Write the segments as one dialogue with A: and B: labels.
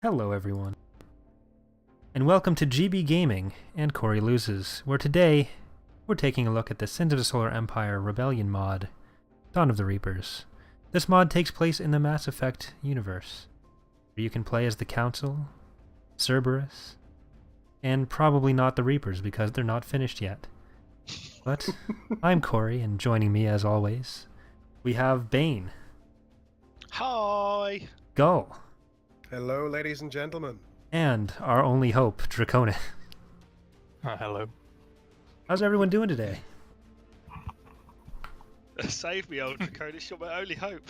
A: Hello everyone, and welcome to GB Gaming and Corey Loses, where today we're taking a look at the Sins of the Solar Empire Rebellion mod, Dawn of the Reapers. This mod takes place in the Mass Effect universe, where you can play as the Council, Cerberus, and probably not the Reapers because they're not finished yet. But I'm Corey, and joining me as always, we have Bane.
B: Hi!
A: Gull.
C: Hello, ladies and gentlemen.
A: And our only hope, Dracona.
D: Hello.
A: How's everyone doing today?
B: Save me, old Draconius, you're my only hope.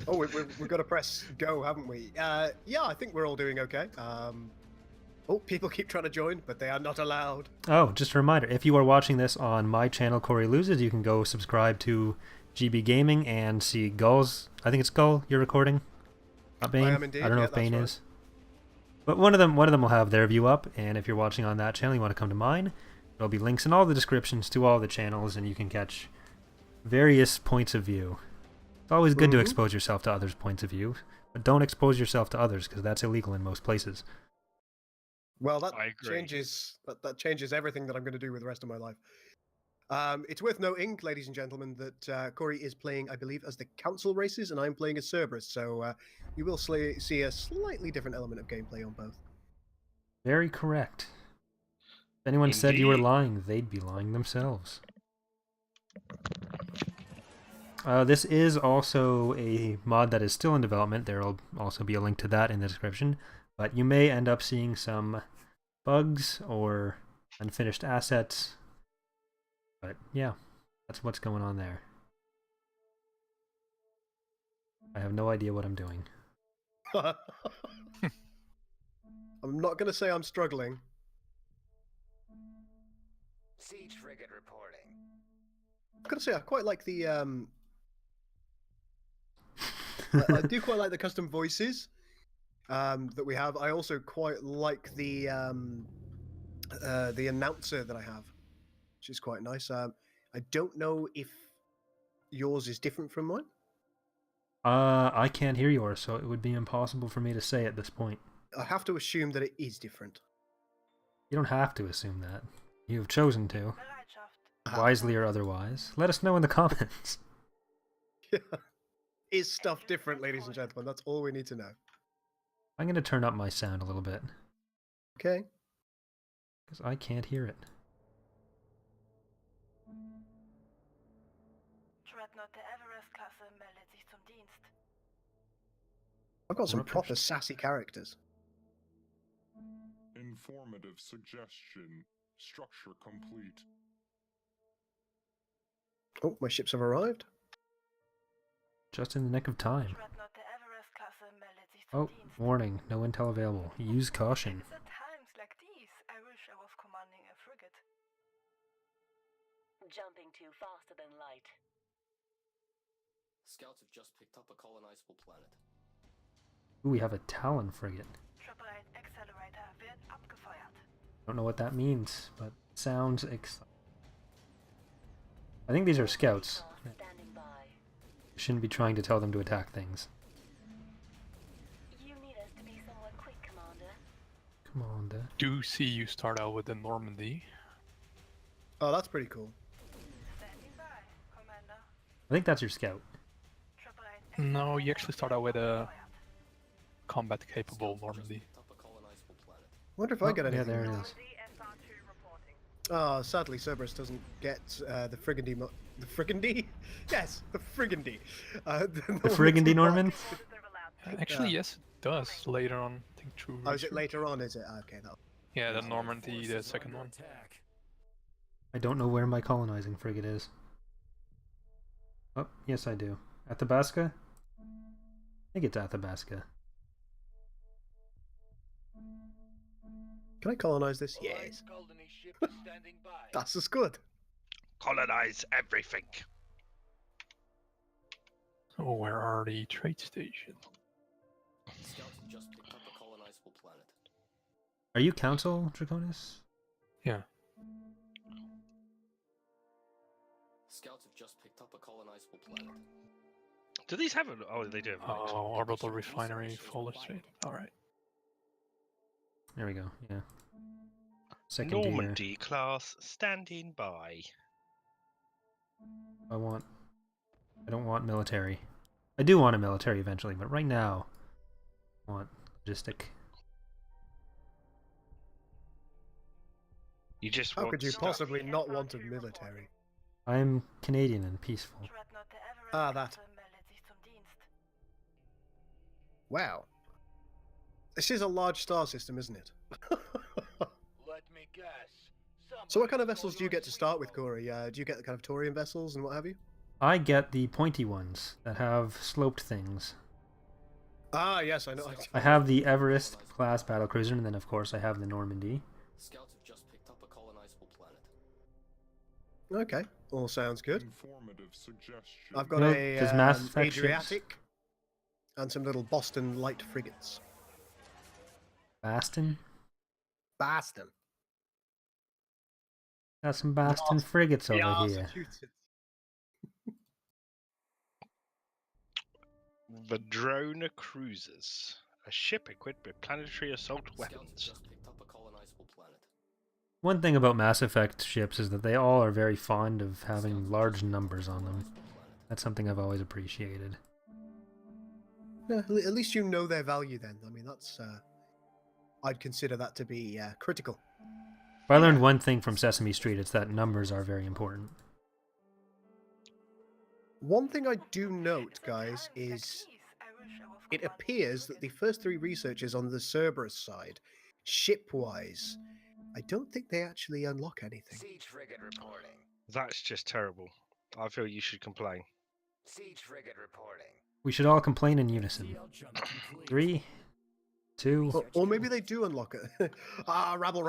C: Oh, we've got to press go, haven't we? Yeah, I think we're all doing okay. Oh, people keep trying to join, but they are not allowed.
A: Oh, just a reminder, if you are watching this on my channel, Corey Loses, you can go subscribe to GB Gaming and see Gull's... I think it's Gull you're recording. Not Bane.
C: I am indeed.
A: I don't know
C: Yeah,
A: if Bane
C: that's right.
A: is. But one of them will have their view up, and if you're watching on that channel, you want to come to mine, there'll be links in all the descriptions to all the channels, and you can catch various points of view. It's always good to expose yourself to others' points of view, but don't expose yourself to others, because that's illegal in most places.
C: Well, that
B: I agree.
C: changes that changes everything that I'm going to do with the rest of my life. It's worth noting, ladies and gentlemen, that Corey is playing, I believe, as the Council races, and I'm playing as Cerberus, so you will see a slightly different element of gameplay on both.
A: Very correct. If anyone said you were
B: Indeed.
A: lying, they'd be lying themselves. This is also a mod that is still in development. There will also be a link to that in the description. But you may end up seeing some bugs or unfinished assets. But yeah, that's what's going on there. I have no idea what I'm doing.
C: I'm not going to say I'm struggling.
E: Siege frigate reporting.
C: I've got to say, I quite like the I do quite like the custom voices that we have. I also quite like the announcer that I have, which is quite nice. I don't know if yours is different from mine.
A: I can't hear yours, so it would be impossible for me to say at this point.
C: I have to assume that it is different.
A: You don't have to assume that. You have chosen to, wisely or otherwise. Let us know in the comments.
C: Is stuff different, ladies and gentlemen? That's all we need to know.
A: I'm going to turn up my sound a little bit,
C: Okay.
A: because I can't hear it.
C: I've got some
A: Rubbish.
C: proper sassy characters.
F: Informative suggestion. Structure complete.
C: Oh, my ships have arrived.
A: Just in the nick of time. Oh, warning, no intel available. Use caution.
G: It's at times like these I wish I was commanding a frigate.
H: Jumping too faster than light.
E: Scouts have just picked up a colonizable planet.
A: Ooh, we have a Talon frigate.
G: Triple Accelerator wird abgefeuert.
A: Don't know what that means, but sounds exciting. I think these are scouts.
H: Standing by.
A: Shouldn't be trying to tell them to attack things.
H: You need us to be somewhat quick, Commander.
A: Come on, Dad.
D: Do see you start out with the Normandy.
C: Oh, that's pretty cool.
G: Standing by, Commander.
A: I think that's your scout.
G: Triple
D: No, you actually start out with a
G: fired.
D: combat-capable Normandy.
E: Picked up a colonizable planet.
C: I wonder if I get
A: Oh, yeah,
C: anything.
A: there it is.
G: SR2 reporting.
C: Oh, sadly, Cerberus doesn't get the Frigandy. The Frigandy? Yes, the Frigandy.
A: The Frigandy Norman?
D: Actually,
C: Yeah.
D: yes, it does later on. I think through.
C: Oh, is it
D: research.
C: later on? Is it? Okay, that.
D: Yeah, the Normandy, the second one.
A: I don't know where my colonizing frigate is. Oh, yes I do. Athabasca? I think it's Athabasca.
C: Can I colonize this? Yes. That's as good.
B: Colonize everything.
D: Oh, where are the trade stations?
E: Scouts have just picked up a colonizable planet.
A: Are you Council, Draconis?
D: Yeah.
E: Scouts have just picked up a colonizable planet.
B: Do these have a... Oh, they do. Have a mix.
D: Oh, orbital refinery, Fuller Street. Alright.
A: There we go. Yeah. Second tier.
B: Normandy class standing by.
A: I don't want military. I do want a military eventually, but right now, I want logistic.
B: You just
C: How
B: want
C: could you
B: stuff.
C: possibly not want a military?
A: I'm Canadian and peaceful.
G: Dreadnought der Everest
C: Ah, that.
G: Klasse meldet sich zum Dienst.
C: Wow. This is a large star system, isn't it?
I: Let me guess.
C: So what kind of vessels do you get to start with, Corey? Do you get the kind of Taurian vessels and what have you?
A: I get the pointy ones that have sloped things.
C: Ah, yes, I know.
A: I have the Everest class battlecruiser, and then of course I have the Normandy.
E: Scouts have just picked up a colonizable planet.
C: Okay, all sounds good.
F: Informative suggestion.
C: I've got
A: Well,
C: a
A: does Mass Effect ships-
C: Adriatic and some little Boston light frigates.
A: Baston?
C: Boston.
A: Got some Baston frigates over here.
C: Massachusetts.
B: Vadrona cruisers. A ship equipped with planetary assault
E: Scouts
B: weapons.
E: have just picked up a colonizable planet.
A: One thing about Mass Effect ships is that they all are very fond of having large numbers on them. That's something I've always appreciated.
C: Yeah, at least you know their value then. I mean, that's... I'd consider that to be critical.
A: If I learned one thing from Sesame Street, it's that numbers are very important.
C: One thing I do note, guys, is it appears that the first three researchers on the Cerberus side, ship-wise, I don't think they actually unlock anything.
I: Siege frigate reporting.
B: That's just terrible. I feel you should complain.
I: Siege frigate reporting.
A: We should all complain in unison. 3, 2...
C: Or maybe they do unlock it. Rabble.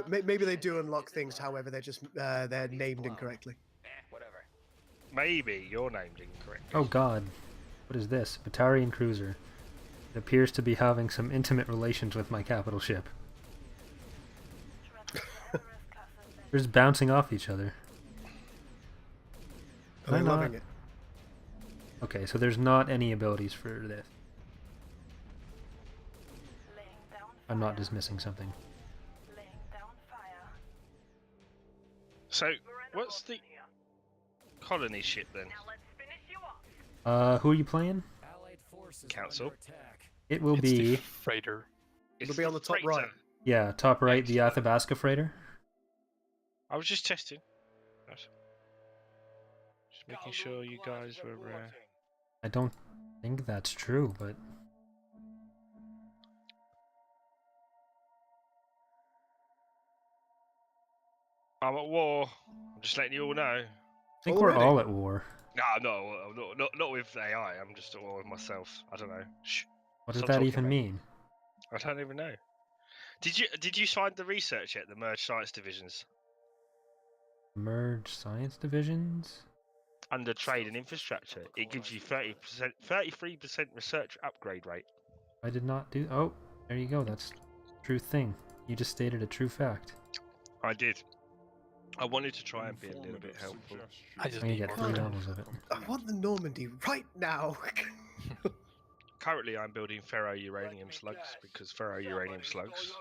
C: Maybe they do unlock things, however, they're just they're named incorrectly.
I: Whatever.
B: Maybe you're named incorrectly.
A: Oh god. What is this? Batarian cruiser. It appears to be having some intimate relations with my capital ship. They're just bouncing off each other.
C: Are they
A: Why not?
C: loving it?
A: Okay, so there's not any abilities for this.
G: Laying down
A: I'm not
G: fire.
A: dismissing something.
G: Laying down fire.
B: So, what's the colony ship then?
G: Now let's finish you off.
A: Who are you playing?
B: Council.
A: It will
D: It's
A: be,
D: the freighter.
C: It'll be on the top
B: freighter.
C: right.
A: yeah, top right, the Athabasca freighter.
B: I was just testing. Just making sure you guys were.
A: I don't think that's true, but
B: I'm at war. I'm just letting you all know.
A: I think we're
C: Already?
A: all at war.
B: Not with AI. I'm just at war with myself. I don't know. Shh.
A: What does
B: Stop
A: that
B: talking
A: even
B: about-
A: mean?
B: I don't even know. Did you find the research yet? The merged science divisions
A: Merge science divisions?
B: under trade and infrastructure. It gives you 30%, 33% research upgrade rate.
A: I did not do. Oh, there you go. That's a true thing. You just stated a true fact.
B: I did. I wanted to try and be a little bit
F: Informative
B: helpful.
F: suggestion.
D: I just
A: I'm gonna
D: need
A: get
D: more
A: 3
D: time.
A: levels of it.
C: I want the Normandy right now.
B: Currently, I'm building ferro-uranium slugs because ferro-uranium slugs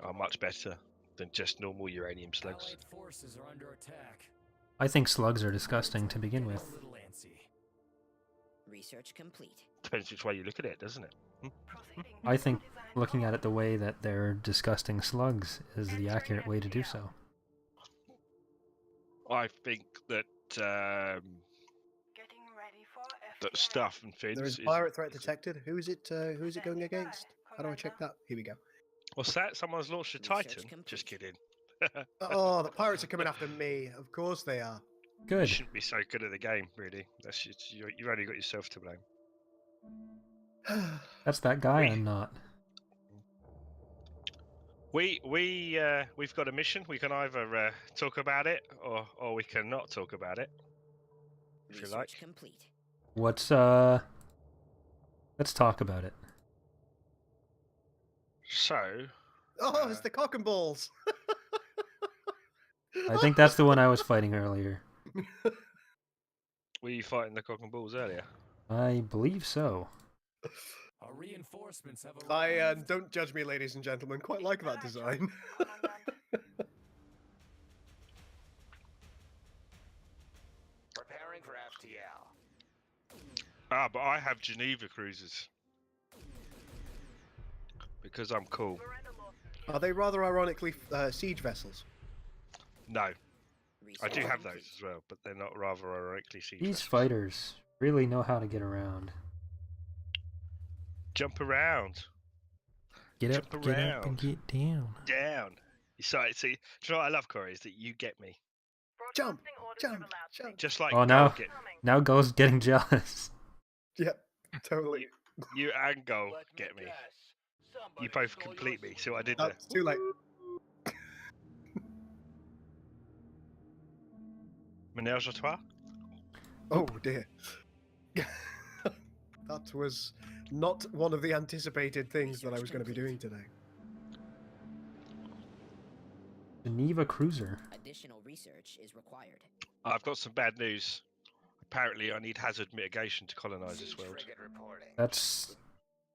B: are much better than just normal uranium slugs.
I: forces are under attack.
A: I think slugs are disgusting to begin with.
I: Little antsy.
J: Research complete.
B: Depends which way you look at it, doesn't it?
G: Proceeding
A: I
G: to
A: think
G: design
A: looking at it the
G: goals.
A: way that they're disgusting slugs is the accurate way to do so.
B: I think that
G: Getting ready for
B: that
G: FTI.
B: stuff and things.
C: There is
B: is-
C: pirate threat detected. Who is it going against? How do I check that? Here we go.
B: What's that? Someone's launched a
J: Research
B: Titan? Just
J: complete.
B: kidding.
C: Oh, the pirates are coming after me. Of course they are.
B: You
A: Good.
B: shouldn't be so good at the game, really. That's just, you've only got yourself to blame.
A: That's that guy
B: We-
A: I'm not.
B: We've got a mission. We can either talk about it or we can not talk about it. If you
J: Research
B: like.
J: complete.
A: What's let's talk about it.
B: So,
C: Oh, it's the cock and balls.
A: I think that's the one I was fighting earlier.
B: were you fighting the cock and balls earlier?
A: I believe so.
I: Our reinforcements have
C: I
I: arrived.
C: don't judge me, ladies and gentlemen. Quite like that design.
I: Preparing for FTL.
B: Ah, but I have Geneva cruisers because I'm cool.
C: Are they rather ironically siege vessels?
B: No, I
J: Research
B: do have
J: complete.
B: those as well, but they're not rather ironically siege
A: These
B: vessels.
A: fighters really know how to get around.
B: Jump around,
A: Get
B: Jump
A: up, get up, and
B: around.
A: get down.
B: down. So, see, do you know what I love, Corey, is that you get me.
C: Jump, jump, jump.
B: Just like
A: Oh,
B: Goal
A: now,
B: get
A: now Go's getting jealous.
C: Yep, totally.
B: you and Goal
I: Let
B: get me.
I: guess.
B: You
I: Somebody
B: both
I: stole
B: complete
I: your
B: me. See what I did
C: Oh,
B: there?
C: it's too late.
B: Menage a trois?
C: Oh dear. That was not one of the anticipated things that I was going to be doing today.
A: Geneva Cruiser.
J: Additional research is required.
B: I've got some bad news. Apparently, I need hazard mitigation to colonize this
I: Siege
B: world.
I: frigate reporting.
A: That's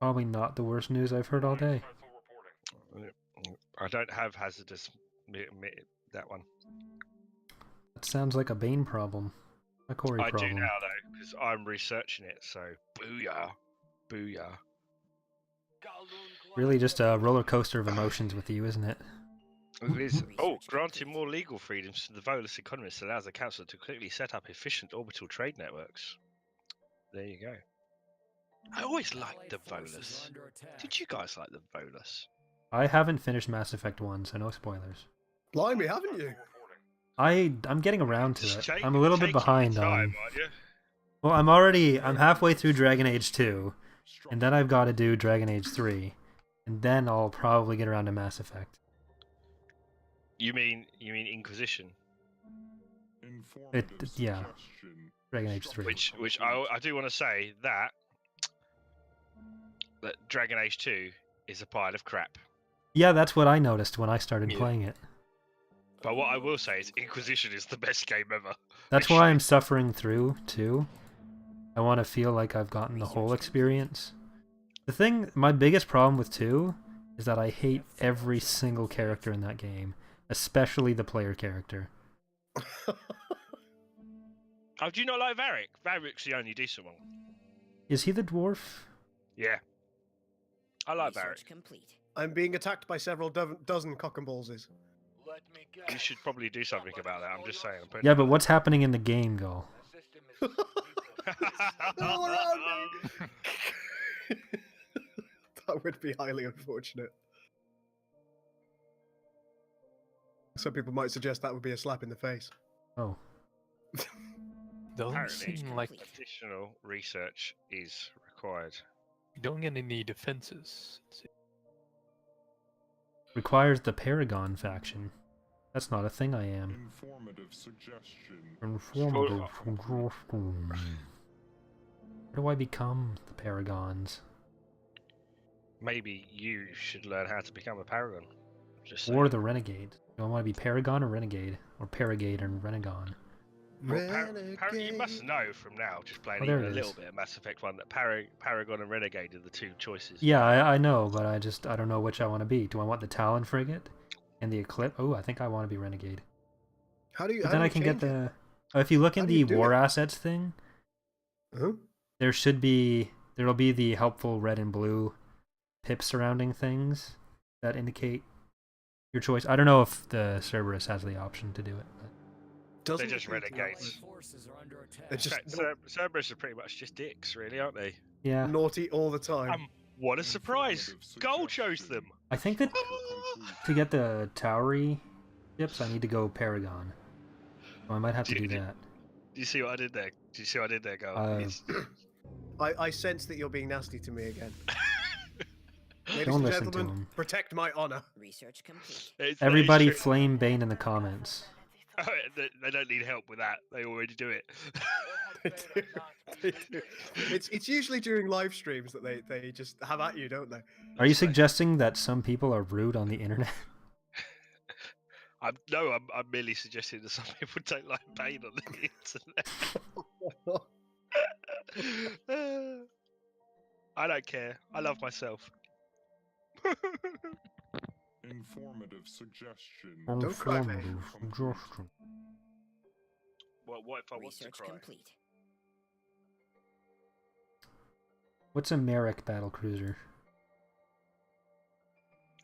A: probably not the worst news I've heard all day.
B: I don't have hazardous that one.
A: That sounds like a Bane problem. A Corey
B: I
A: problem.
B: do now though, because I'm researching it. So booyah, booyah.
A: Really just a roller coaster of emotions with you, isn't it?
B: It is. Oh,
J: Research
B: granting
J: complete.
B: more legal freedoms to the voteless economists allows the council to quickly set up efficient orbital trade networks. There you go. I always liked the volus. Did you guys like the volus?
A: I haven't finished Mass Effect 1, so no spoilers.
C: Blimey, haven't you?
A: I'm getting around to it.
B: Take-
A: I'm a little bit
B: taking your
A: behind
B: time,
A: on.
B: aren't you?
A: Well, I'm halfway through Dragon Age 2, and then I've got to do Dragon Age 3, and then I'll probably get around to Mass Effect.
B: You mean Inquisition?
A: Yeah, Dragon Age 3.
B: Which I do want to say that Dragon Age 2 is a pile of crap.
A: Yeah, that's what I noticed when I started
D: Yeah.
A: playing it.
B: But what I will say is Inquisition is the best game ever.
A: That's why I'm suffering through, too. I want to feel like I've gotten the whole experience. My biggest problem with 2 is that I hate every single character in that game, especially the player character.
B: Oh, do you not like Varric? Varric's the only decent one.
A: Is he the dwarf?
B: Yeah. I like
J: Research
B: Varric.
J: complete.
C: I'm being attacked by several dozen cock and ballses.
I: Let me guess.
B: You should probably do something about that. I'm just saying. I'm putting
A: Yeah,
B: it
A: but
B: out
A: what's happening in the game, Go?
I: The system is
C: They're all around me! That would be highly unfortunate. Some people might suggest that would be a slap in the face.
A: Oh.
D: Doesn't
B: Apparently.
D: seem like
B: Additional research is required.
D: you don't get any defenses.
A: Requires the Paragon faction. That's not a thing I am.
F: Informative suggestion.
A: Informative suggestion. Where do I become the Paragons?
B: Maybe you should learn how to become a paragon. Just
A: Or
B: saying.
A: the Renegade? Do I want to be Paragon or Renegade? Or Paragade and Renegon?
B: Well, you must know from now, just playing
A: Oh, there
B: even a
A: it
B: little
A: is.
B: bit of Mass Effect 1, that Paragon and Renegade are the two choices.
A: Yeah, I know, but I don't know which I want to be. Do I want the Talon Frigate? And the Eclipse? Oh, I think I want to be Renegade.
C: How do you?
A: But
C: how
A: then
C: do
A: I
C: you
A: can get
C: change it?
A: the... If you look
C: How
A: in
C: do
A: the
C: you do
A: War
C: it?
A: Assets thing,
C: Huh?
A: there'll be the helpful red and blue pip surrounding things that indicate your choice. I don't know if the Cerberus has the option to do it. But...
C: Doesn't
B: just
C: appear to be
B: renegades.
I: forces are under attack.
C: It's just
B: Cerberus are pretty much just dicks, really, aren't they?
A: Yeah,
C: naughty all the time.
B: What a surprise! Goal chose them!
A: I think that to get the Towery ships, I need to go Paragon. So I might have to do that.
B: Do you see what I did there? Do you see what I did there, Goal?
C: I sense that you're being nasty to me again. Ladies
A: Don't
C: and
A: listen to
C: gentlemen,
A: him.
C: protect my honor.
J: Research complete.
A: Everybody flame Bane in the comments.
B: They don't need help with that. They already do it.
C: They do. It's usually during live streams that they just have at you, don't they?
A: Are you suggesting that some people are rude on the internet?
B: I'm merely suggesting that some people don't like pain on the internet. I don't care. I love myself.
F: Informative suggestion.
C: Don't cry, mate.
A: Informative suggestion.
B: What if I was to
J: Research
B: cry?
J: complete.
A: What's a Merrick battlecruiser?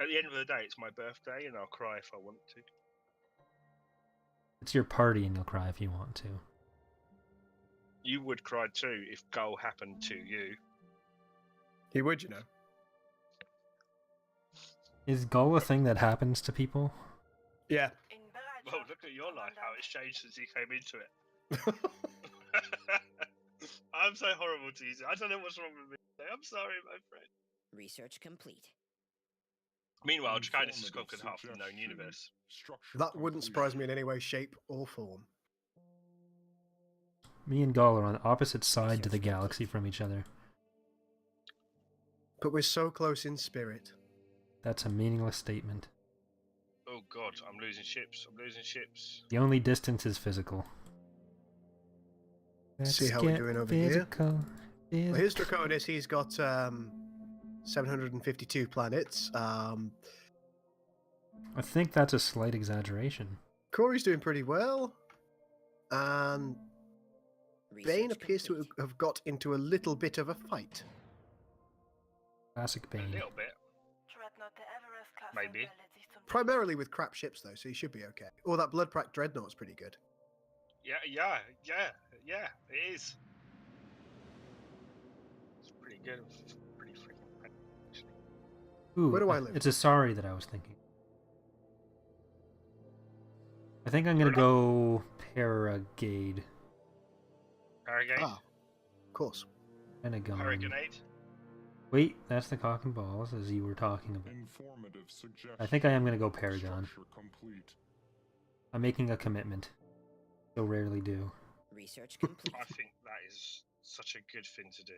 B: At the end of the day, it's my birthday, and I'll cry if I want to.
A: It's your party and you'll cry if you want to.
B: You would cry too if Gull happened to you.
C: He would, you know.
A: Is Gull a thing that happens to people?
C: Yeah.
G: In barrage
B: Well,
G: of
B: look at your life, how
G: Commandant.
B: it's changed since you came into it. I'm so horrible to you. I don't know what's wrong with me. I'm sorry, my friend.
J: Research complete.
B: Meanwhile, Draconis has conquered
F: Informative
B: half the known
F: suggestion.
B: universe.
F: Structure
C: That wouldn't surprise me
F: completion.
C: in any way, shape, or form.
A: Me and Gull are on the opposite side to the
J: Research
A: galaxy
J: complete.
A: from each other.
C: But we're so close in spirit.
A: That's a meaningless statement.
B: Oh god, I'm losing ships. I'm losing ships.
A: The only distance is physical.
C: See how we're doing over here.
A: physical.
C: Well, here's Draconis. He's got 752 planets.
A: I think that's a slight exaggeration.
C: Corey's doing pretty well. And Bane
J: Research
C: appears to
J: complete.
C: have got into a little bit of a fight.
A: Classic
B: A
A: Bane.
B: little bit.
G: Dreadnought the Everest class
B: Maybe.
G: ability to be-
C: Primarily with crap ships, though, so he should be okay. Oh, that Bloodprack Dreadnought's pretty good.
B: Yeah, it is. It's pretty good. It's pretty freaking great, actually.
A: Ooh,
C: Where do I live?
A: It's a sorry that I was thinking. I think I'm gonna go Paragade.
B: Harrogate?
C: Ah, of course.
A: Pentagon.
B: Harriganate?
A: Wait, that's the cock and balls, as you were talking about.
F: Informative suggestion.
A: I think I am gonna go Paragon.
F: Structure complete.
A: I'm making a commitment. So rarely do.
J: Research complete.
B: I think that is such a good thing to do.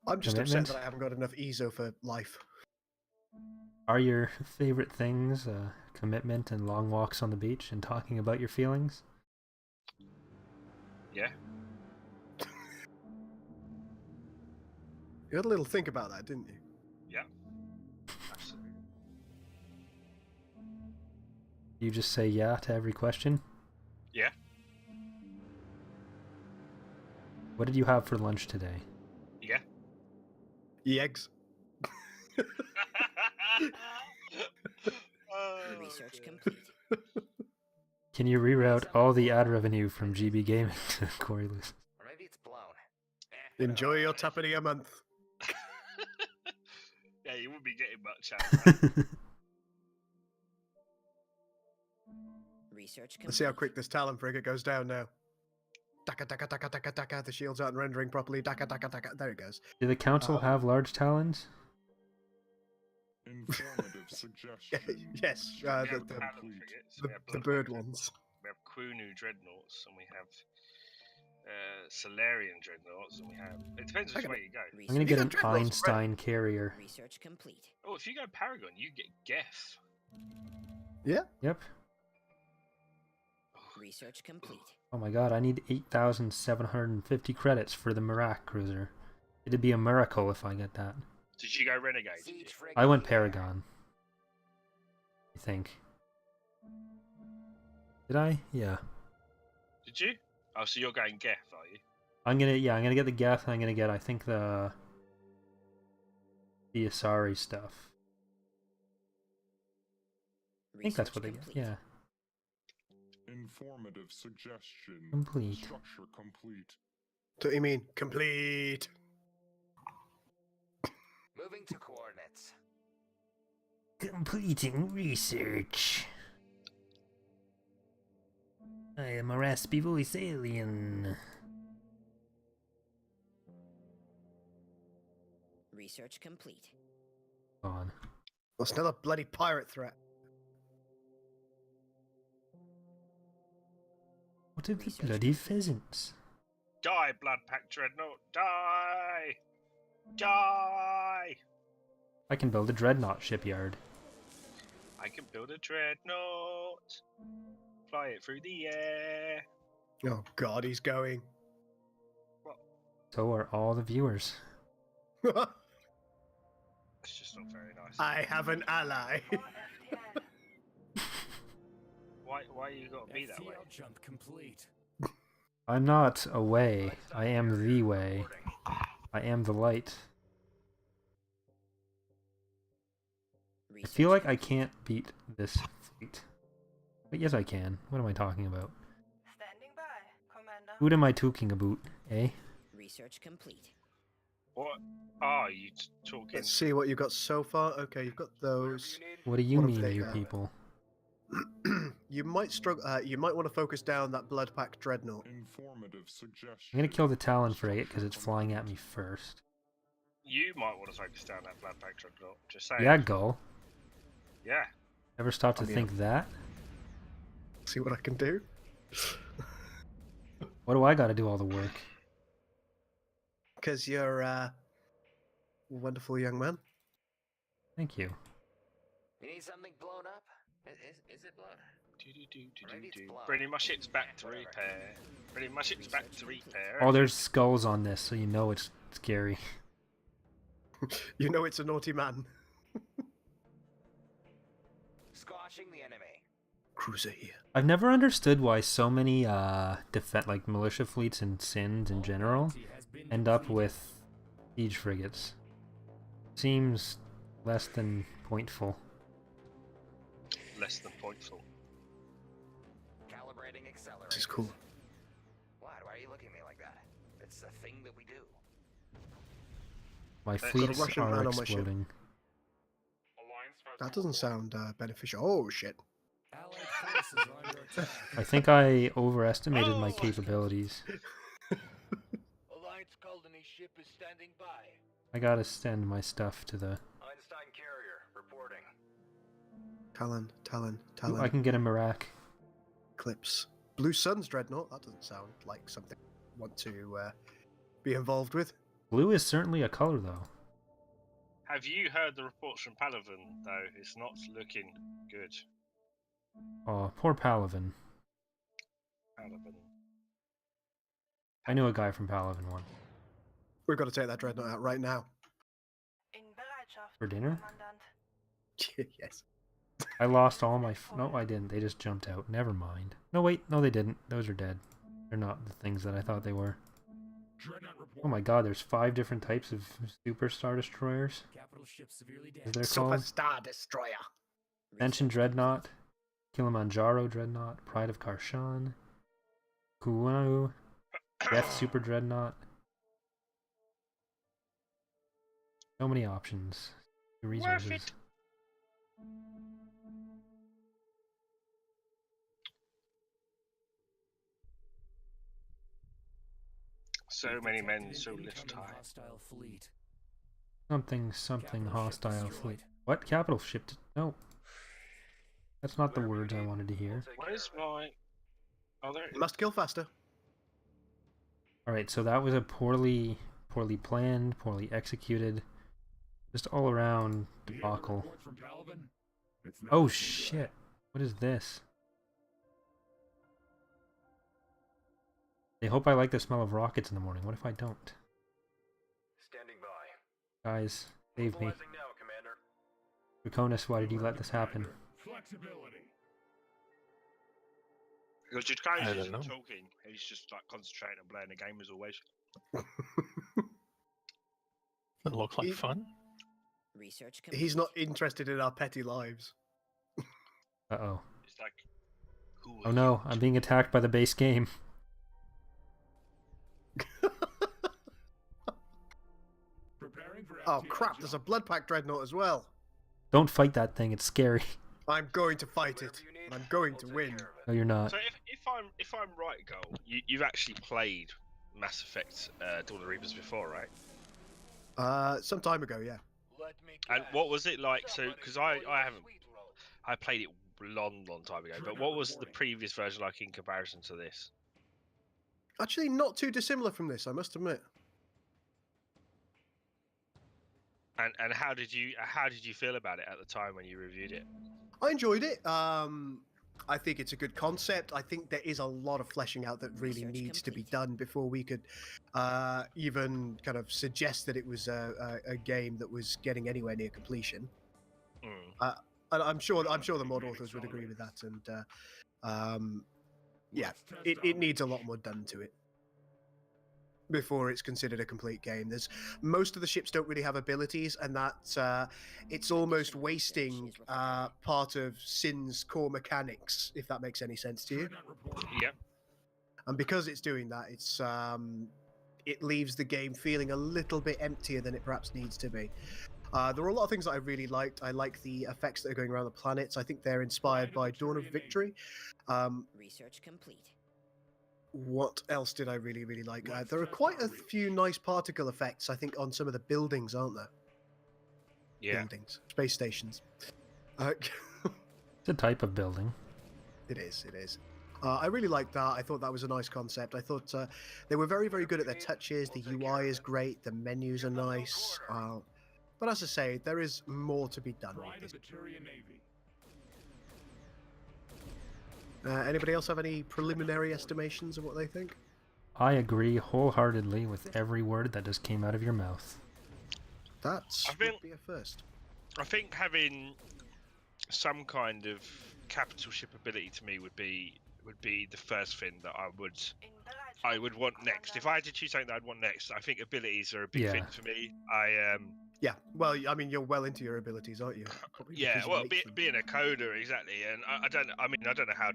C: I'm just
A: Commitment?
C: upset that I haven't got enough EZO for life.
A: Are your favorite things commitment and long walks on the beach and talking about your feelings?
B: Yeah?
C: You had a little think about that, didn't you?
B: Yeah. Absolutely.
A: You just say yeah to every question?
B: Yeah.
A: What did you have for lunch today?
B: Yeah.
C: Eggs.
B: Oh,
J: Research
B: dear.
J: complete.
A: Can you reroute all the ad revenue from GB Gaming to Corey Lewis?
I: Or maybe it's blown.
C: Enjoy your tappity a month.
B: Yeah, you wouldn't be getting much out of that.
J: Research complete.
C: Let's see how quick this Talon frigate goes down now. Daka daka daka daka daka. The shields aren't rendering properly. Daka daka daka. There it goes.
A: Do the council have large talons?
F: Informative suggestion.
C: Yes,
B: We have
C: the,
B: Talon frigates,
C: the,
B: we have
C: the
B: Blood
C: bird
B: Raiders,
C: ones.
B: We have Quunu dreadnoughts, and we have Solarian dreadnoughts, and we have. It depends which
C: Okay.
B: way you go.
A: I'm gonna
J: Research
A: get
C: got
A: an
C: dreadnoughts already.
A: Einstein carrier.
J: Research complete.
B: Oh, if you go Paragon, you get Geth.
C: Yeah.
A: Yep.
J: Research complete.
A: Oh my god, I need 8,750 credits for the Merak cruiser. It'd be a miracle if I get that.
B: Did you go Renegade? Did you?
I: Siege frigate
A: I went
I: here.
A: Paragon. I think. Did I? Yeah.
B: Did you? Oh, so you're going Geth, are you?
A: I'm gonna get the Geth, and I'm gonna get, I think, the Asari stuff. I think that's what they get,
J: Research
A: yeah.
F: Informative suggestion.
A: Complete.
F: Structure complete.
C: So you mean complete?
I: Moving to coordinates.
A: Completing research. I am a raspy voice alien.
J: Research complete.
A: On.
C: Well, it's another bloody pirate threat.
A: What are the
J: Research
A: bloody pheasants?
B: Die, Bloodpack Dreadnought! Die! Die!
A: I can build a dreadnought shipyard.
B: I can build a dreadnought. Fly it through the air.
C: Oh God, he's going.
A: So are all the viewers.
B: It's just not very nice.
C: I have an ally.
G: For FTL.
B: Why you got to be that way?
K: jump complete.
A: I'm not a way. I am the way. I am the light. I feel like I can't beat this fleet. But yes, I can. What am I talking about?
G: Standing by, Commander.
A: What am I talking about, eh?
J: Research complete.
B: What are you talking?
C: Let's see what you've got so far. Okay, you've got those.
A: What do you
C: What have
A: mean,
C: they
A: you
C: got?
A: people?
C: You might struggle. You might want to focus down that Bloodpack Dreadnought.
F: Informative suggestion.
A: I'm gonna kill the Talon frigate because it's flying at me first.
B: You might want to focus down that Blood Pack Dreadnought. Just saying.
A: Yeah, Gull.
B: Yeah.
A: Ever stop to
C: I mean,
A: think that?
C: See what I can do.
A: What do I gotta do all the work?
C: Because you're a wonderful young man.
A: Thank you.
I: You need something blown up? Is it blown? Maybe it's blown.
B: Bringing my ships back to repair. Bringing my ships back to repair.
A: Oh, there's skulls on this, so you know it's scary.
C: You know it's a naughty man.
I: Squashing the enemy.
C: Cruiser here.
A: I've never understood why so many like militia fleets and Sins in general end up with siege frigates. Seems less than pointful.
B: Less than pointful.
I: Calibrating accelerator.
C: This is cool.
I: Why are you looking at me like that? It's a thing that we do.
A: My
B: Got a
A: fleets
C: Russian
A: are
C: man on my ship.
A: exploding.
C: That doesn't sound beneficial. Oh shit.
K: Allied forces are under attack.
A: I think I overestimated my
B: Oh.
A: capabilities.
K: Alliance colony ship is standing by.
A: I gotta send my stuff to the...
I: Einstein carrier reporting.
C: Talon, Talon,
A: Ooh,
C: Talon.
A: I can get a Merak.
C: Eclipse. Blue Sun's Dreadnought. That doesn't sound like something I want to be involved with.
A: Blue is certainly a color, though.
B: Have you heard the reports from Palaven, though? It's not looking good.
A: Oh, poor Palaven.
B: Palaven.
A: I knew a guy from Palaven once.
C: We've got to take that Dreadnought out right now.
G: In Bereitschaft,
A: For dinner?
G: Kommandant.
C: Yes.
A: I lost all my... No, I didn't. They just jumped out. Never mind. No, wait. No, they didn't. Those are dead. They're not the things that I thought they were. Oh my god, there's 5 different types of Super Star Destroyers.
K: Capital ship severely
A: Is
K: damaged.
A: they're called?
C: Superstar Destroyer.
A: Ascension Dreadnought. Kilimanjaro Dreadnought. Pride of Karshan. Kuanu. Death Super Dreadnought. So many options. Resources.
B: it. So many men, so little
K: Incoming
B: time.
K: hostile fleet.
A: Something
K: Capital ship
A: hostile
K: destroyed.
A: fleet. What? Capital ship? No. That's not the words I wanted to hear.
B: Where's my... Oh, there it
C: You
B: is.
C: must kill faster.
A: Alright, so that was a poorly planned, poorly executed, just all around debacle. Oh shit. What is this? They hope I like the smell of rockets in the morning. What if I don't?
I: Standing by.
A: Guys, save me.
I: Mobilizing now, Commander.
A: Draconis, why did you let this happen?
B: Because your guy
D: I
B: isn't
D: don't know.
B: talking. He's just like concentrating on playing the game as always.
D: It look like
C: He-
D: fun.
J: Research complete.
C: He's not interested in our petty lives.
A: Uh-oh.
B: It's like... Who
A: Oh
B: are
A: no,
B: you
A: I'm
B: to
A: being
B: me?
A: attacked by the base game.
C: Oh crap, there's a Bloodpack Dreadnought as well.
A: Don't fight that thing, it's scary.
C: I'm going to fight it. and I'm going to win.
A: No, you're not.
B: So if I'm right, Goal, you've actually played Mass Effect Dawn of the Reapers before, right?
C: Some time ago, yeah.
B: And what was it like? So, because I haven't, I played it long time ago. But what was the previous version like in comparison to this?
C: Actually, not too dissimilar from this, I must admit.
B: And how did you feel about it at the time when you reviewed it?
C: I enjoyed it. I think it's a good concept. I think there is a lot of fleshing out that really
J: Research
C: needs to be
J: complete.
C: done before we could even kind of suggest that it was a game that was getting anywhere near completion.
B: Mm.
C: And I'm sure the mod authors would agree with that. And yeah, it needs a lot more done to it before it's considered a complete game. There's most of the ships don't really have abilities, and that it's almost wasting part of Sin's core mechanics, if that makes any sense to you.
B: Yep.
C: And because it's doing that, it's it leaves the game feeling a little bit emptier than it perhaps needs to be. There are a lot of things that I really liked. I like the effects that are going around the planets. I think they're inspired by Dawn of Victory.
J: Research complete.
C: What else did I really, really like? There are quite a few nice particle effects, I think, on some of the buildings, aren't there?
B: Yeah.
C: Buildings, space stations.
A: It's a type of building.
C: It is, it is. I really liked that. I thought that was a nice concept. I thought they were very, very good at their touches. The UI is great. The menus are nice. But as I say, there is more to be done with this. Anybody else have any preliminary estimations of what they think?
A: I agree wholeheartedly with every word that just came out of your mouth.
C: That would be a first.
B: I think having some kind of capital ship ability to me would be the first thing that I would want next. If I had to choose something that I'd want next, I think abilities are a big thing for me.
C: Yeah, well, I mean, you're well into your abilities, aren't you? Probably
B: Yeah,
C: because you
B: well,
C: make them.
B: being a coder, exactly, and I don't know how.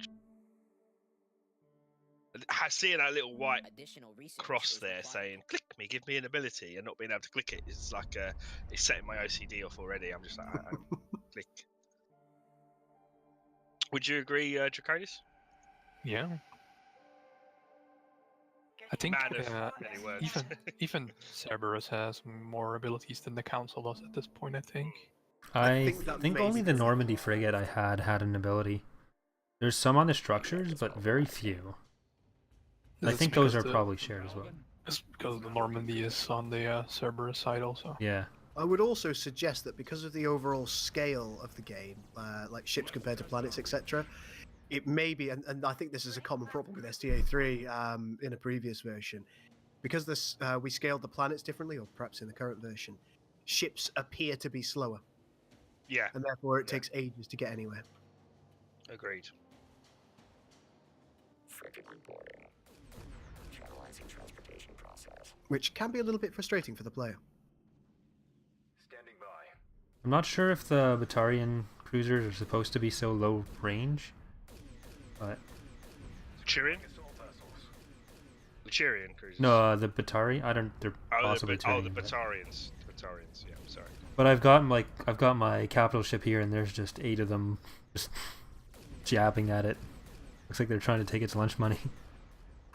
B: Seeing that little white
J: Additional research
B: cross
J: is
B: there
J: required.
B: saying "click me, give me an ability," and not being able to click it is like it's setting my OCD off already. I'm just like, click. Would you agree, Draconis?
D: Yeah. I think
B: Man of many words.
D: even Cerberus has more abilities than the Council does at this point, I think.
A: I
C: think that
A: think
C: may
A: only
C: be
A: the
C: correct.
A: Normandy frigate I had an ability. There's some on the structures, but very few. I
D: It's
A: think those
D: because
A: are probably shared as well.
D: It's because the Normandy is on the Cerberus side also.
A: Yeah.
C: I would also suggest that because of the overall scale of the game, like ships compared to planets, etc., it may be, and I think this is a common problem with STA3 in a previous version, because this we scaled the planets differently, or perhaps in the current version, ships appear to be slower,
B: Yeah,
C: and therefore it takes ages to get anywhere.
B: agreed.
I: Frigate reporting. Analyzing transportation process.
C: Which can be a little bit frustrating for the player.
I: Standing by.
A: I'm not sure if the Batarian cruisers are supposed to be so low range, but
B: Chirian? The Chirian cruisers.
A: no, the Batari. I don't. They're possibly
B: the
A: Turian, but-
B: Batarians. The Batarians. Yeah, sorry.
A: But I've got my capital ship here, and there's just 8 of them, just jabbing at it. Looks like they're trying to take its lunch money.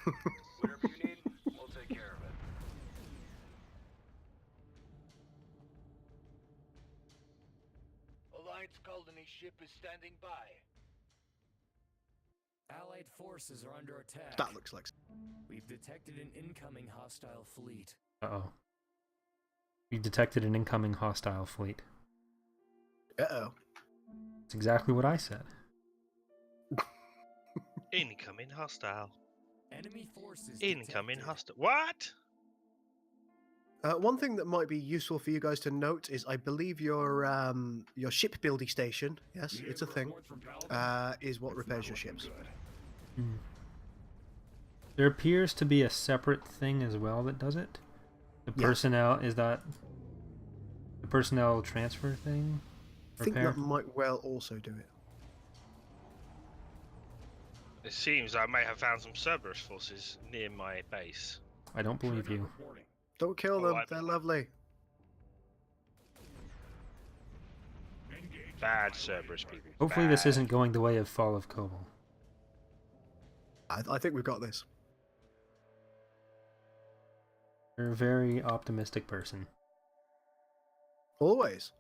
I: Whatever you need, we'll take care of it.
K: Alliance colony ship is standing by. Allied forces are under attack.
C: That looks like.
K: We've detected an incoming hostile fleet.
A: Uh-oh. We detected an incoming hostile fleet.
C: Uh-oh.
A: That's exactly what I said.
B: Incoming hostile.
K: Enemy forces
B: Incoming
K: detected.
B: hostile. What?
C: One thing that might be useful for you guys to note is I believe your shipbuilding station, yes, it's a thing, is what repairs your ships.
A: Hmm. There appears to be a separate thing as well that does it. The
C: Yeah.
A: personnel, is that the personnel transfer thing?
C: I think
A: Repair?
C: that might well also do it.
B: It seems I may have found some Cerberus forces near my base.
A: I don't believe you.
C: Don't kill
B: Oh,
C: them,
B: I-
C: they're lovely.
B: Bad Cerberus people.
A: Hopefully this
B: Bad.
A: isn't going the way of Fall of Kobol.
C: I think we've got this.
A: You're a very optimistic person.
C: Always.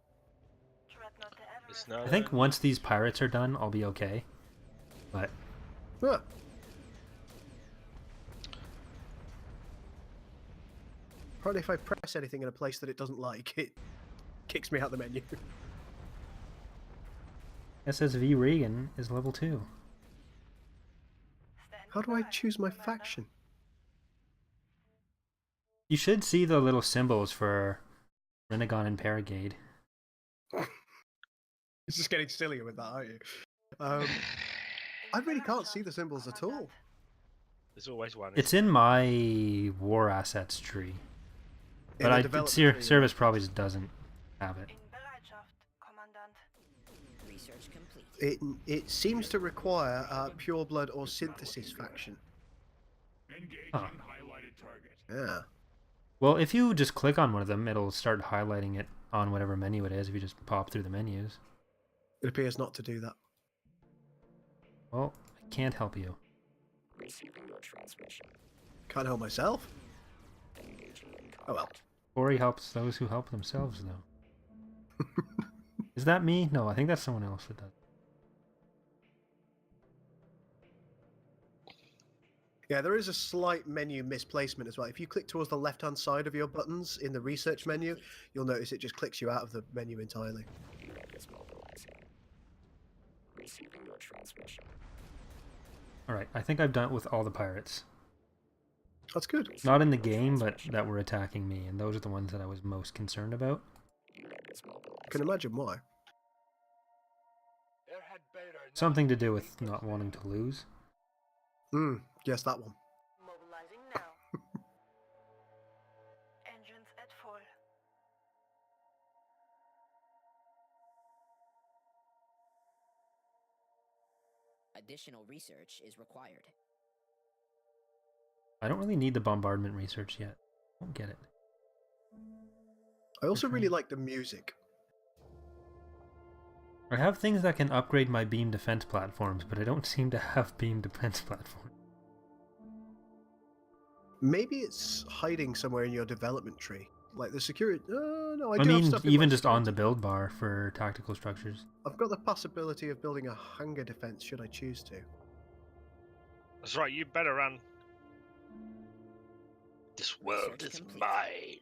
B: It's
A: I think once these pirates are done, I'll be okay. But
C: Huh. Apparently if I press anything in a place that it doesn't like, it kicks me out the menu.
A: SSV Regan is level 2.
C: How do I choose my faction?
A: You should see the little symbols for Renegon and Paragade.
C: It's just getting sillier with that, aren't you? I really can't see the symbols at all.
B: There's always one.
A: It's in my war assets tree.
C: In
A: But
C: the development tree,
A: Service probably just doesn't have it.
G: In Bereitschaft, Kommandant.
J: Research complete.
C: It seems to require a pure blood or synthesis faction.
A: Huh.
C: Yeah.
A: Well, if you just click on one of them, it'll start highlighting it on whatever menu it is if you just pop through the menus.
C: It appears not to do that.
A: Well, I can't help you.
E: Receiving your transmission.
C: Can't help myself.
E: Engaging in combat.
C: Oh well.
A: Corey helps those who help themselves, though. Is that me? No, I think that's someone else that does.
C: Yeah, there is a slight menu misplacement as well. If you click towards the left-hand side of your buttons in the research menu, you'll notice it just clicks you out of the menu entirely.
E: Unit is mobilizing. Receiving your transmission.
A: Alright, I think I've done it with all the pirates.
C: That's good.
A: Not in the game, but that were attacking me, and those are the ones that I was most concerned about.
E: Unit is mobilizing.
C: I can imagine why.
A: Something to do with not wanting to lose.
C: Yes, that one.
G: Mobilizing now. Engines at full.
J: Additional research is required.
A: I don't really need the bombardment research yet. I don't get it.
C: I also really like the music.
A: I have things that can upgrade my beam defense platforms, but I don't seem to have beam defense platforms.
C: Maybe it's hiding somewhere in your development tree. Like the security... no, I
A: I
C: do have
A: mean,
C: stuff in
A: even
C: my
A: just on
C: security.
A: the build bar for tactical structures.
C: I've got the possibility of building a hangar defense should I choose to.
B: That's right. You better run. This world
J: Research
B: is
J: complete.
B: mine.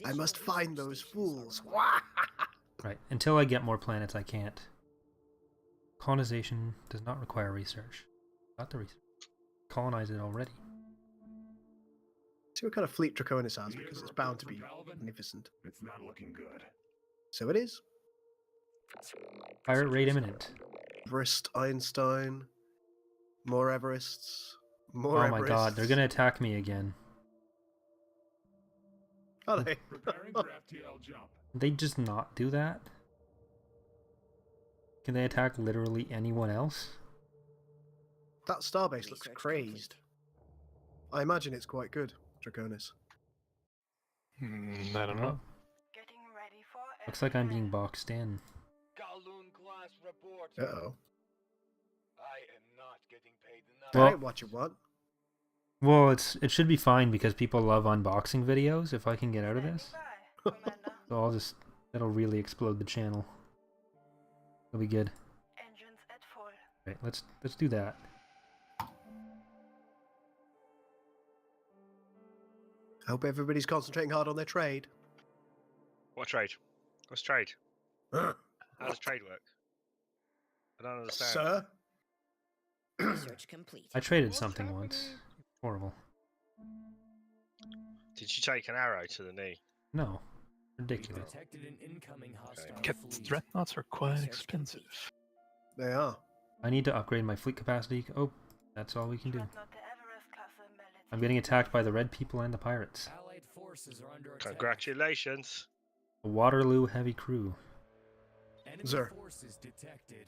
C: I must
J: Additional
C: find
J: research
C: those
J: stations are
C: fools.
J: required.
A: Right, until I get more planets, I can't. Colonization does not require research. Got the research. Colonize it already.
C: See what kind of fleet Draconis has, because it's bound to be magnificent.
F: It's not looking good.
C: So it is.
A: Pirate raid imminent.
C: Everest, Einstein, more Everests, more
A: Oh
C: Everests.
A: my god, they're gonna attack me again.
C: Are they?
F: Preparing for FTL jump.
A: They just not do that? Can they attack literally anyone else?
C: That starbase looks
J: Research
C: crazed. I imagine it's quite good, Draconis.
D: I don't know.
A: Well,
G: Getting ready for
A: looks like I'm
G: every
A: being
G: man.
A: boxed in.
C: Uh-oh.
A: Well-
C: That ain't what you want.
A: Well, it should be fine because people love unboxing videos if I can get out of this.
G: Standing by, Commander.
A: So that'll really explode the channel. It'll be good.
G: Engines at full.
A: Right, let's do that.
C: I hope everybody's concentrating hard on their trade.
B: What trade? What's trade? How does trade work? I don't understand.
C: Sir?
J: Research complete.
A: I traded something once. Horrible.
B: Did you take an arrow to the knee?
A: No. Ridiculous.
K: Detected an incoming hostile
D: Captain's
K: fleet.
D: dreadnoughts are quite
J: Research
D: expensive.
C: They are.
A: I need to upgrade my fleet capacity. Oh, that's all we can do.
G: Dreadnought the Everest-Klasse meldet
A: I'm getting attacked by the red people and the pirates.
K: Allied forces are under attack.
B: Congratulations.
A: A Waterloo heavy crew.
K: Enemy
C: Sir.
K: forces detected.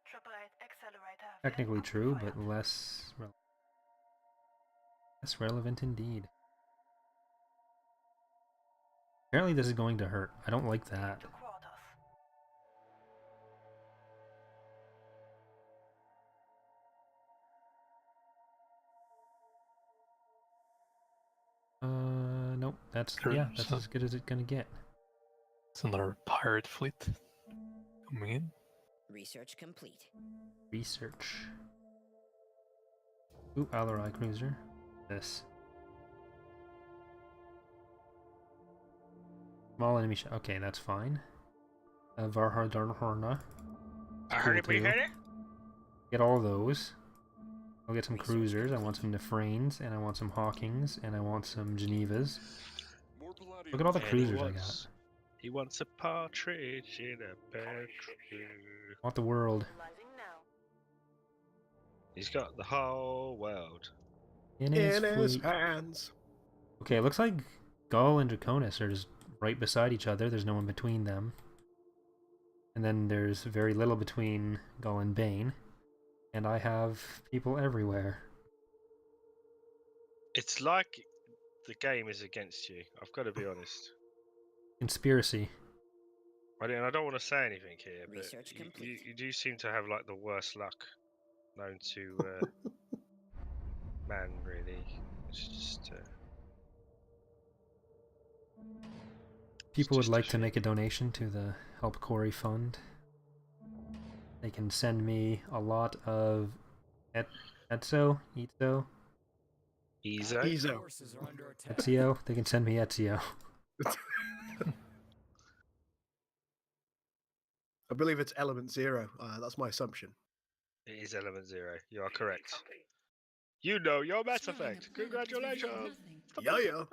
G: Triple 8 accelerator.
A: Technically
G: Up
A: true,
G: fire.
A: but less relevant indeed. Apparently this is going to hurt. I don't like that.
G: To quarters.
A: Nope. That's
D: Sure,
A: that's
D: so-
A: as good as it's gonna get.
D: It's another pirate fleet coming in.
J: Research complete.
A: Research. Ooh, Alarai cruiser. This. Small enemy ship. Okay, that's fine. Varhardarhorna. It's cool too. Get all those. I'll get some cruisers. I want some Nefranes, and I want some Hawkings, and I want some Genevas. Look at all the cruisers I got.
B: He wants a partridge in a pear tree.
A: I want the world.
B: He's got the whole world
A: In
C: In
A: his
C: his
A: fleet.
C: hands.
A: Okay, it looks like Gaul and Draconis are just right beside each other. There's no one between them. And then there's very little between Gaul and Bane. And I have people everywhere.
B: It's like the game is against you. I've got to be honest.
A: Conspiracy.
B: I don't want to say anything here, but
J: Research complete.
B: you do seem to have like the worst luck known to man. Really, it's just.
A: People would
B: just a
A: like to
B: thing.
A: make a donation to the Help Corey Fund. They can send me a lot of Ezio.
C: Ezo.
K: Forces are under attack.
A: Ezio. They can send me Ezio.
C: I believe it's element 0. That's my assumption.
B: It is element 0. You are correct. You know your Mass Effect. Congratulations.
C: Yeah.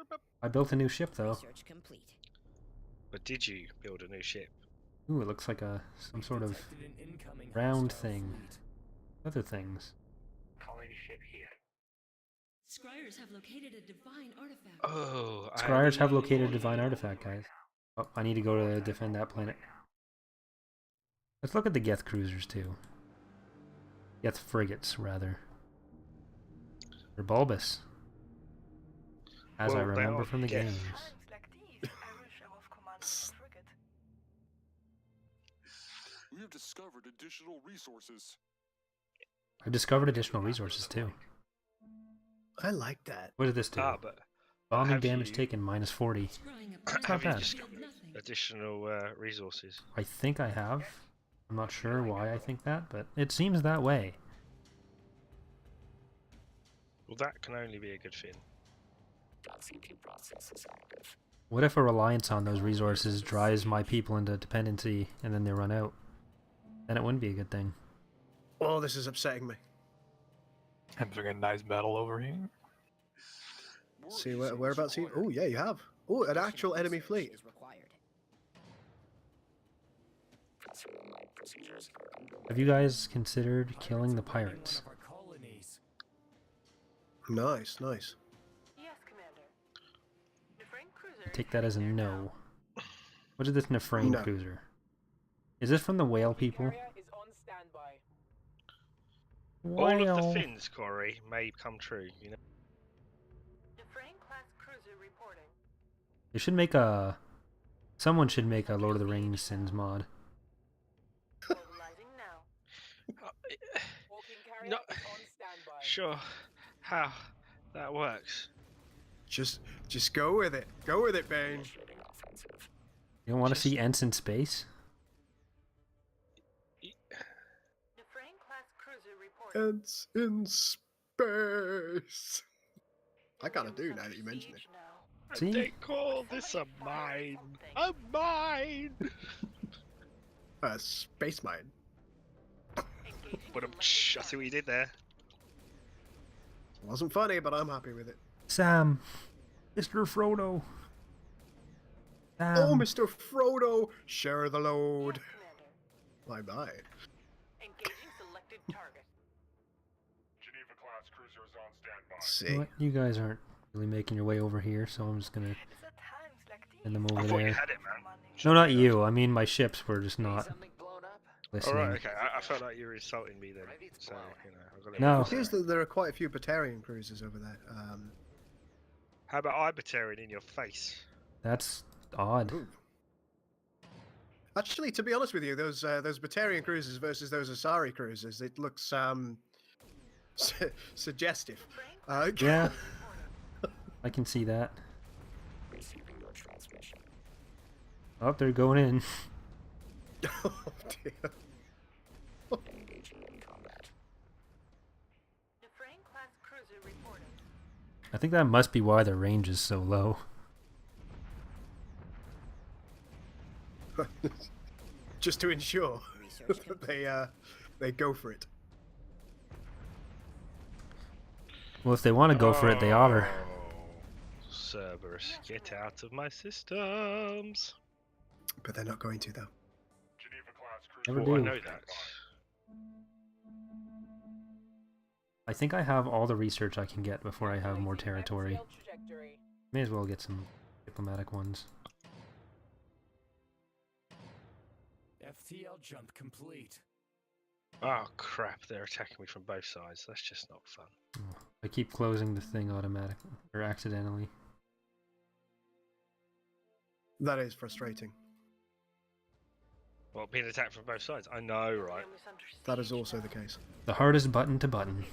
A: I built a new ship though.
J: Research complete.
B: But did you build a new ship?
A: Ooh, it looks like some sort of
K: Detected an incoming
A: round
K: hostile
A: thing.
K: fleet.
A: Other things.
F: Calling ship here.
L: Scryers have located a divine artifact.
B: Oh,
A: Scryers have located a divine artifact, guys. Oh, I need to go to defend that planet. Let's look at the Geth cruisers too. Geth frigates, rather. They're bulbous. As I
B: Well, they
A: remember
B: are
A: from the
B: Geth.
A: games.
G: Times like these, I wish I was commanding a frigate.
M: We have discovered additional resources.
A: I've discovered additional resources too.
C: I like that.
A: What did this do?
B: But
A: Bombing
B: have
A: damage
B: you-
A: taken minus 40.
L: Scrying a
A: Not
B: have you
A: bad.
B: discovered additional resources?
A: I think I have. I'm not sure why I think that, but it seems that way.
B: Well, that can only be a good thing.
A: What if a reliance on those resources drives my people into dependency and then they run out? Then it wouldn't be a good thing.
C: Oh, this is upsetting me.
D: Having a nice battle over here.
C: See whereabouts you? Oh yeah, you have. Oh, an actual enemy fleet.
J: Is required.
A: Have you guys considered killing the pirates?
K: One of our colonies.
C: Nice, nice.
G: Yes, Commander. Nefrane cruiser.
A: I take that as a no. What is this Nefrane
C: No.
A: cruiser? Is this from the whale people?
B: All of
A: Whale.
B: the Finns, Corey, may come true. You know.
G: Nefrane class cruiser reporting.
A: They should make a... Someone should make a Lord of the Rings Sins mod.
G: Mobilizing now.
B: No, sure. How that works?
C: Just go with it. Go with it, Bane.
A: You don't want to see Ents in space?
G: Nefrane class cruiser reporting.
C: It's in space. I kind of do now that you mention it.
A: See?
B: They call this a mine. A mine.
C: Space mine.
B: But I see what you did there.
C: Wasn't funny, but I'm happy with it.
A: Sam! Mr. Frodo! Sam!
C: Oh, Mr. Frodo, share the load. Bye bye.
G: Engaging selected target.
F: Geneva class cruisers on standby.
C: See.
A: You know what? You guys aren't really making your way over here, so I'm just gonna
G: It's at times like these.
A: send them
B: I
A: over
B: thought you
A: there.
B: had it, man.
A: No, not you. I mean, my ships were just not
I: Something blown up?
A: listening.
B: Alright, okay. I felt like you were insulting me then. So, you know, I've got to
A: No.
C: It appears that there are quite a few Batarian cruisers over there.
B: How about I Batarian in your face?
A: That's odd.
C: Ooh. Actually, to be honest with you, those Batarian cruisers versus those Asari cruisers, it looks suggestive.
A: Yeah, I can see that. Oh, they're going in.
C: Oh, dear.
G: Nefrane class cruiser reporting.
A: I think that must be why their range is so low.
C: Just to ensure.
J: Research complete.
C: they go for it.
A: Well, if they want to go for it, they oughter.
B: Cerberus, get out of my systems.
C: But they're not going to, though.
A: Never
B: Well, I
A: do.
B: know that.
A: I think I have all the research I can get before I have more territory. May as well get some diplomatic ones.
K: FTL jump complete.
B: Oh crap, they're attacking me from both sides. That's just not fun.
A: Oh, I keep closing the thing automatically, or accidentally.
C: That is frustrating.
B: Well, being attacked from both sides. I know, right?
C: That is also the case.
A: The hardest button to button.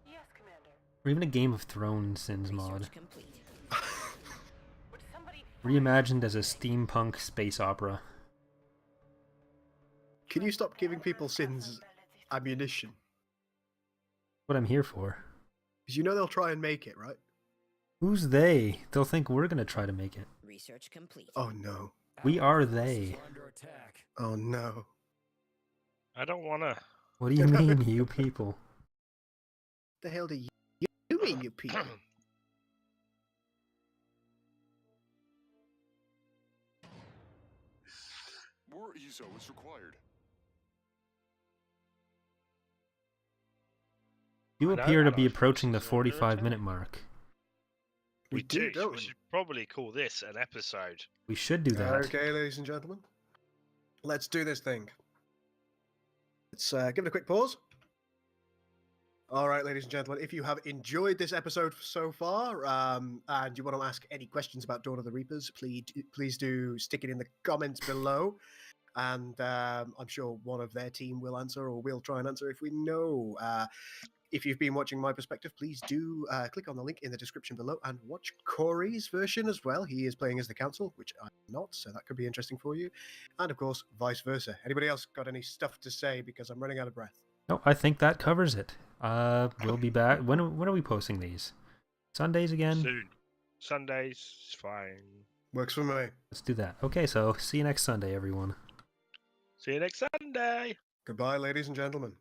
G: Yes, Commander.
A: Or even a Game of Thrones Sins mod.
J: Research complete.
A: Reimagined as a steampunk space opera.
C: Can you stop giving people Sins ammunition?
A: What I'm here for.
C: Because you know they'll try and make it, right?
A: Who's they? They'll think we're gonna try to make it.
J: Research complete.
C: Oh no.
A: We are they.
C: Oh no.
B: I don't wanna.
A: What do you mean, you people?
C: The hell do you mean, you people?
M: More ESO is required.
A: You
B: I know,
A: appear to
B: allied
A: be approaching the
B: forces are under
A: 45-minute mark.
C: We do, don't
B: We
C: we?
B: should probably call this an episode.
A: We should do that.
C: Okay, ladies and gentlemen. Let's do this thing. Let's give it a quick pause. All right, ladies and gentlemen, if you have enjoyed this episode so far, and you want to ask any questions about Dawn of the Reapers, please do stick it in the comments below, and I'm sure one of their team will answer, or we'll try and answer if we know. If you've been watching my perspective, please do click on the link in the description below and watch Corey's version as well. He is playing as the Council, which I'm not, so that could be interesting for you. And of course, vice versa. Anybody else got any stuff to say? Because I'm running out of breath.
A: No, I think that covers it. We'll be back. When are we posting these? Sundays again?
B: Soon. Sundays, fine.
C: Works for me.
A: Let's do that. Okay, so see you next Sunday, everyone.
B: See you next Sunday.
C: Goodbye, ladies and gentlemen.